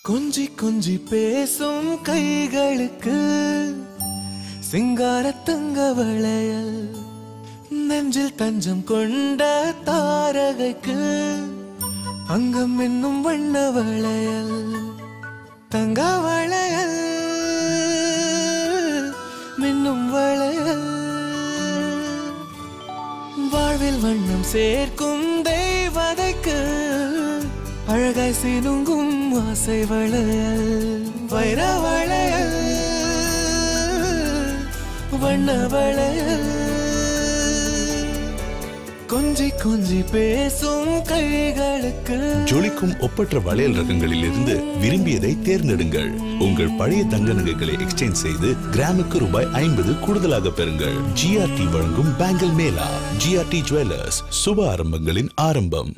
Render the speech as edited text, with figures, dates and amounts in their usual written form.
கொஞ்சி கொஞ்சி பேசும் கைகளுக்கு சிங்கார தங்க வளையல், நெஞ்சில் தஞ்சம் கொண்ட தாரகைக்கு அங்கம் என்னும் வண்ண வளையல், தங்க வளையல் மின்னும் வளையல், வாழ்வில் வண்ணம் சேர்க்கும் தெய்வதைக்கு அழகாய் சினுங்கும் ஆசை வளையல், வைர வளையல் வண்ண வளையல், கொஞ்சி கொஞ்சி பேசும் கைகளுக்கு. ஜொலிக்கும் ஒப்பற்ற வளையல் ரகங்களில் இருந்து விரும்பியதை தேர்ந்தெடுங்கள். உங்கள் பழைய தங்க நகைகளை எக்ஸ்சேஞ்ச் செய்து கிராமுக்கு ரூபாய் 50 கூடுதலாக பெறுங்கள். GRT வழங்கும் பேங்கிள் மேளா. GRT ஜுவல்லர்ஸ், சுப ஆரம்பங்களின் ஆரம்பம்.